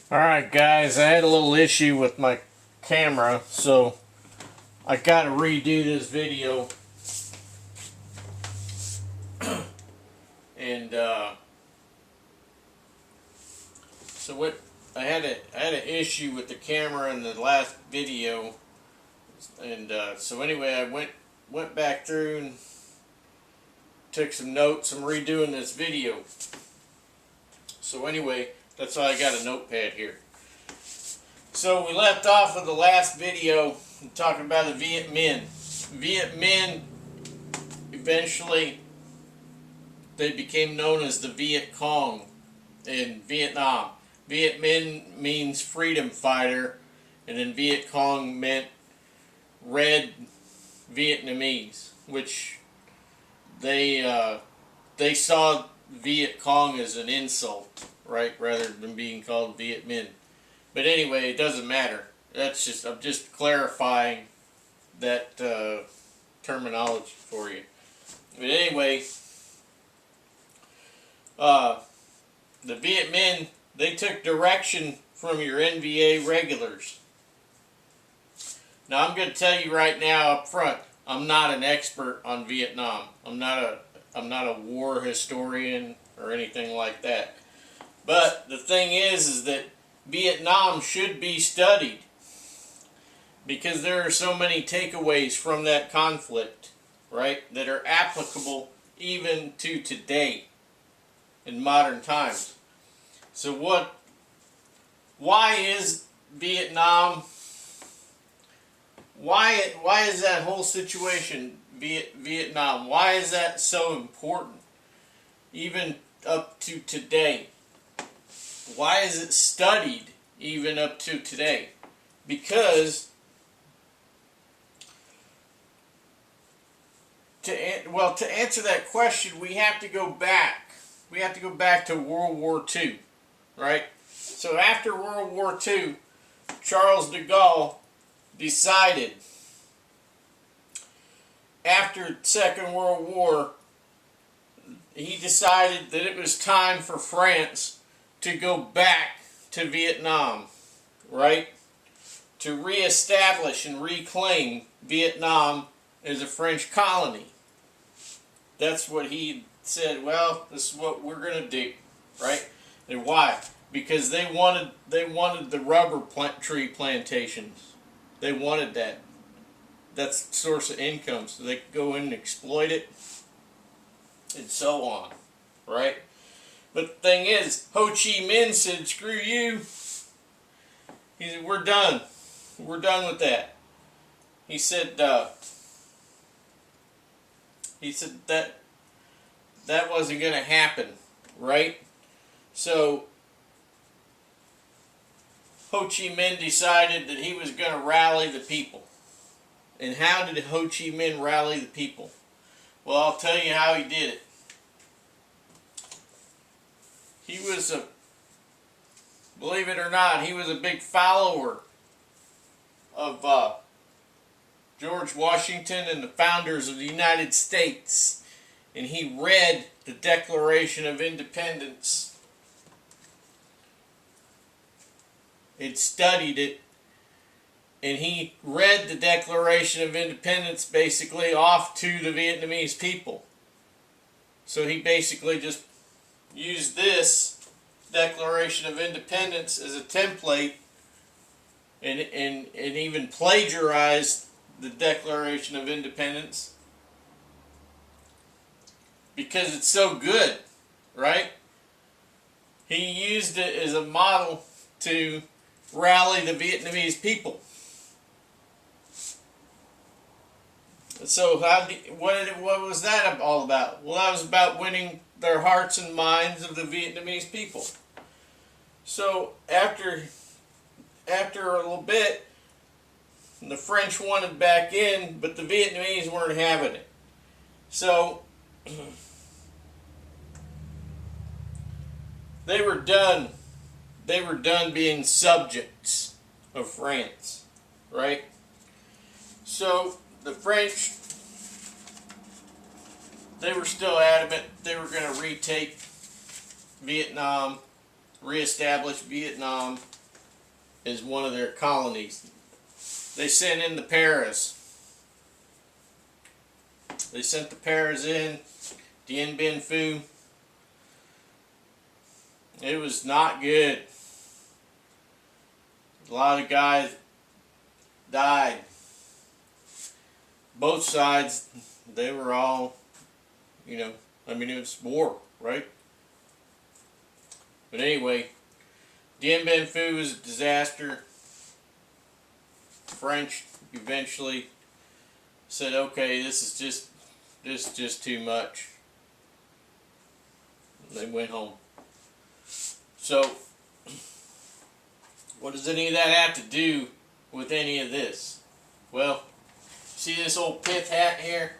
Alright guys, I had a little issue with my camera, so I gotta redo this video. And so what I had an issue with the camera in the last video, and so anyway I went back through and took some notes. I'm redoing this video. So anyway, that's why I got a notepad here. So we left off with the last video talking about the Viet Minh. Viet Minh, eventually, they became known as the Viet Cong in Vietnam. Viet Minh means freedom fighter, and then Viet Cong meant red Vietnamese, which they saw Viet Cong as an insult, right, rather than being called Viet Minh. But anyway, it doesn't matter. I'm just clarifying that terminology for you. But anyway, the Viet Minh, they took direction from your NVA regulars. Now I'm going to tell you right now up front, I'm not an expert on Vietnam. I'm not a war historian or anything like that. But the thing is that Vietnam should be studied because there are so many takeaways from that conflict, right, that are applicable even to today in modern times. So why is Vietnam, why is that whole situation, Vietnam, why is that so important even up to today? Why is it studied even up to today? Because to answer that question, we have to go back. We have to go back to World War II, right? So after World War II, Charles de Gaulle decided, after Second World War, he decided that it was time for France to go back to Vietnam, right? To reestablish and reclaim Vietnam as a French colony. That's what he said, well, this is what we're going to do, right? And why? Because they wanted the rubber tree plantations. They wanted that. That's the source of income, so they could go in and exploit it, and so on, right? But the thing is, Ho Chi Minh said, screw you. He said, we're done. We're done with that. He said that wasn't going to happen, right? So Ho Chi Minh decided that he was going to rally the people. And how did Ho Chi Minh rally the people? Well, I'll tell you how he did it. He was believe it or not, he was a big follower of George Washington and the founders of the United States. And he read the Declaration of Independence. He'd studied it. And he read the Declaration of Independence basically off to the Vietnamese people. So he basically just used this Declaration of Independence as a template and even plagiarized the Declaration of Independence because it's so good, right? He used it as a model to rally the Vietnamese people. So what was that all about? Well, that was about winning their hearts and minds of the Vietnamese people. So after a little bit, the French wanted back in, but the Vietnamese weren't having it. So they were done. They were done being subjects of France, right? So the French, they were still adamant they were going to retake Vietnam reestablished Vietnam as one of their colonies. They sent in the Paras. They sent the Paras in, Dien Bien Phu. It was not good. A lot of guys died. Both sides, they were all, you know, I mean, it was war, right? But anyway, Dien Bien Phu was a disaster. French eventually said, okay, this is just too much. They went home. So, what does any of that have to do with any of this? Well, see this old pith hat here?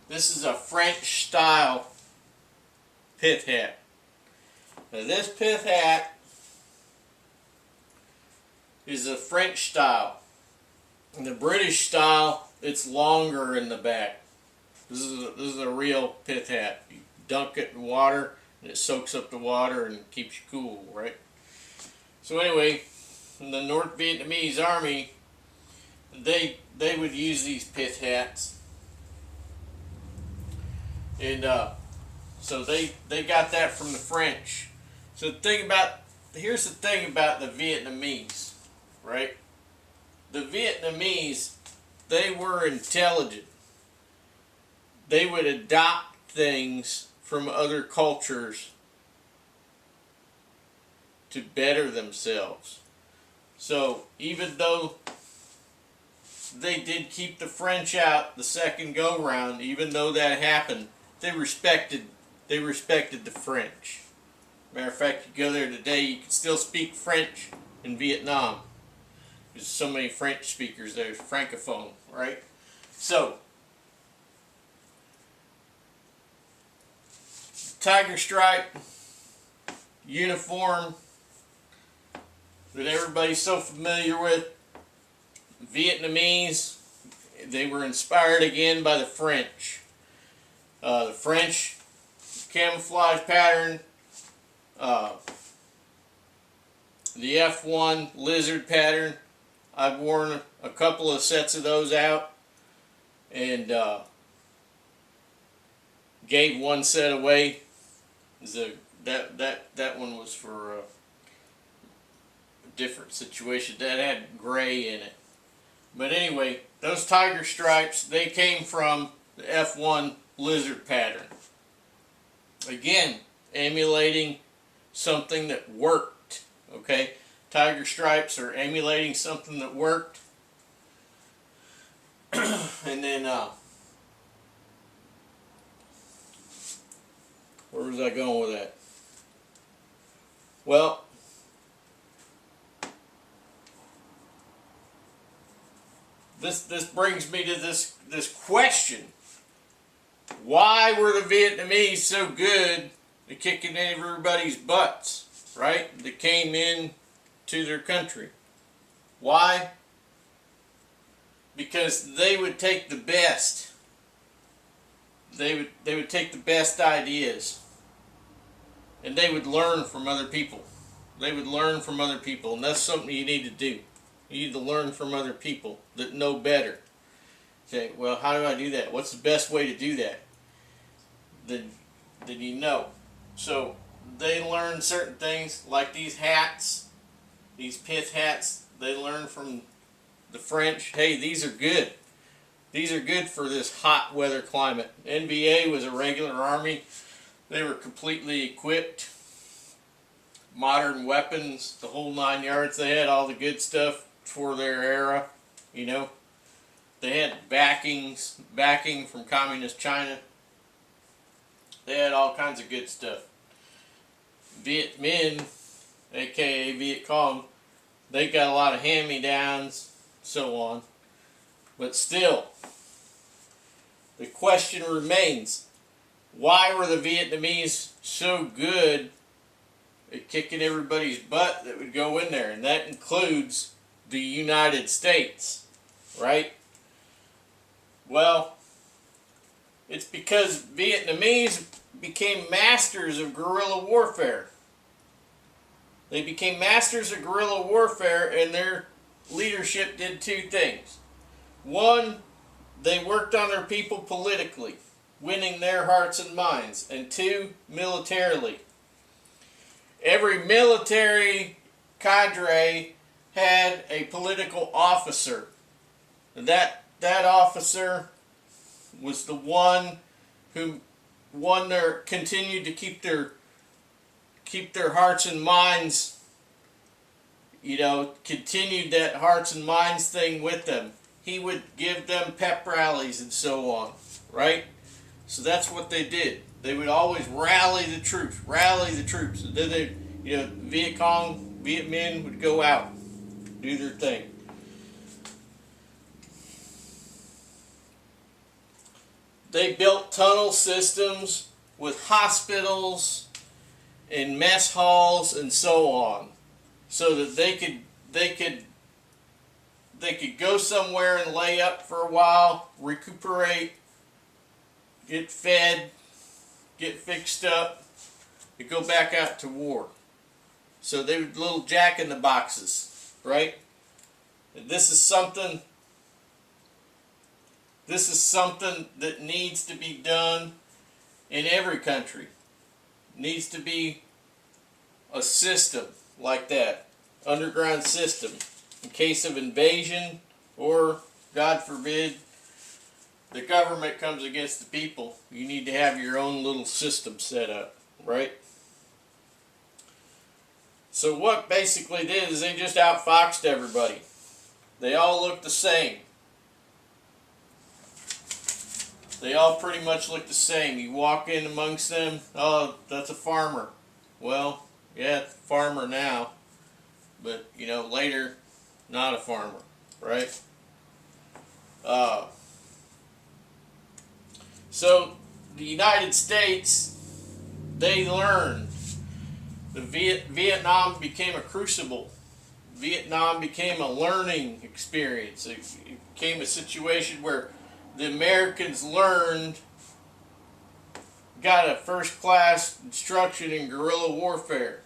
This is a French style pith hat. Now this pith hat is a French style. In the British style, it's longer in the back. This is a real pith hat. You dunk it in water, and it soaks up the water and keeps you cool, right? So anyway, in the North Vietnamese army, they would use these pith hats, and so they got that from the French. So here's the thing about the Vietnamese, right? The Vietnamese, they were intelligent. They would adopt things from other cultures to better themselves. So even though they did keep the French out the second go round, even though that happened, they respected the French. Matter of fact, you go there today, you can still speak French in Vietnam. There's so many French speakers there, francophone, right? So, tiger stripe uniform that everybody's so familiar with. Vietnamese, they were inspired again by the French. The French camouflage pattern, the F1 lizard pattern. I've worn a couple of sets of those out, and gave one set away. That one was for a different situation. That had gray in it. But anyway, those tiger stripes, they came from the F1 lizard pattern. Again, emulating something that worked. Okay, tiger stripes are emulating something that worked. And then where was I going with that? Well, this brings me to this question. Why were the Vietnamese so good at kicking everybody's butts, right? That came in to their country. Why? Because they would take the best. They would take the best ideas, and they would learn from other people. They would learn from other people, and that's something you need to do. You need to learn from other people that know better. Say, well, how do I do that? What's the best way to do that? Then you know. So they learn certain things, like these hats, these pith hats. They learn from the French. Hey, these are good. These are good for this hot weather climate. NBA was a regular army. They were completely equipped. Modern weapons, the whole 9 yards. They had all the good stuff for their era, you know. They had backing from communist China. They had all kinds of good stuff. Viet Minh, aka Viet Cong, they got a lot of hand-me-downs, so on. But still, the question remains, why were the Vietnamese so good at kicking everybody's butt that would go in there? And that includes the United States, right? Well, it's because Vietnamese became masters of guerrilla warfare. They became masters of guerrilla warfare, and their leadership did two things. One, they worked on their people politically, winning their hearts and minds. And two, militarily. Every military cadre had a political officer. And that officer was the one who continued to keep their hearts and minds, continued that hearts and minds thing with them. He would give them pep rallies and so on, right? So that's what they did. They would always rally the troops. And then Viet Minh would go out, do their thing. They built tunnel systems with hospitals and mess halls and so on, so that they could go somewhere and lay up for a while, recuperate, get fed, get fixed up, and go back out to war. So they were little jack-in-the-boxes, right? And this is something that needs to be done in every country. It needs to be a system like that, underground system, in case of invasion or, God forbid, the government comes against the people. You need to have your own little system set up, right? So what basically did is they just outfoxed everybody. They all looked the same. They all pretty much look the same. You walk in amongst them, oh, that's a farmer. Well, yeah, it's a farmer now, but later, not a farmer, right? So the United States, they learned. Vietnam became a crucible. Vietnam became a learning experience. It became a situation where the Americans got a first-class instruction in guerrilla warfare.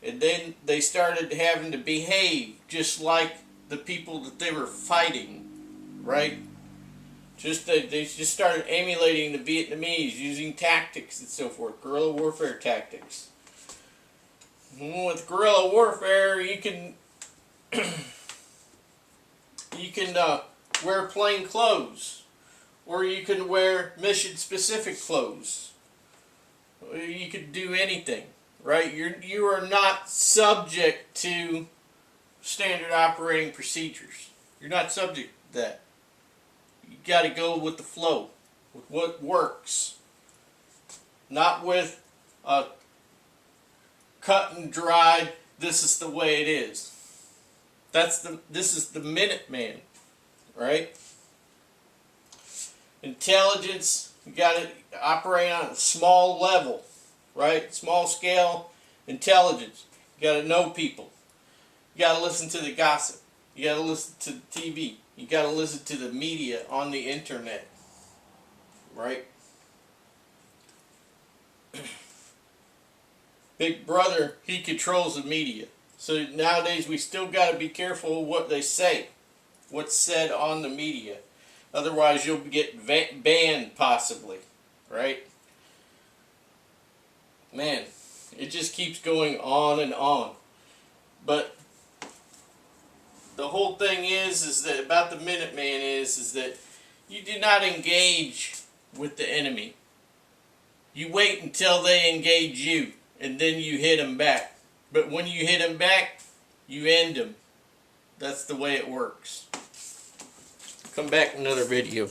And then they started having to behave just like the people that they were fighting, right? They just started emulating the Vietnamese, using tactics and so forth, guerrilla warfare tactics. With guerrilla warfare, you can wear plain clothes, or you can wear mission-specific clothes. You could do anything, right? You are not subject to standard operating procedures. You're not subject to that. You got to go with the flow, with what works, not with a cut and dried, this is the way it is. This is the Minuteman, right? Intelligence, you got to operate on a small level, right? Small scale intelligence. You got to know people. You got to listen to the gossip. You got to listen to the TV. You got to listen to the media on the internet, right? Big Brother, he controls the media. So nowadays we still got to be careful of what they say, what's said on the media. Otherwise you'll get banned possibly, right? Man, it just keeps going on and on. But the whole thing is that about the Minuteman is that you do not engage with the enemy. You wait until they engage you, and then you hit them back. But when you hit them back, you end them. That's the way it works. Come back in another video.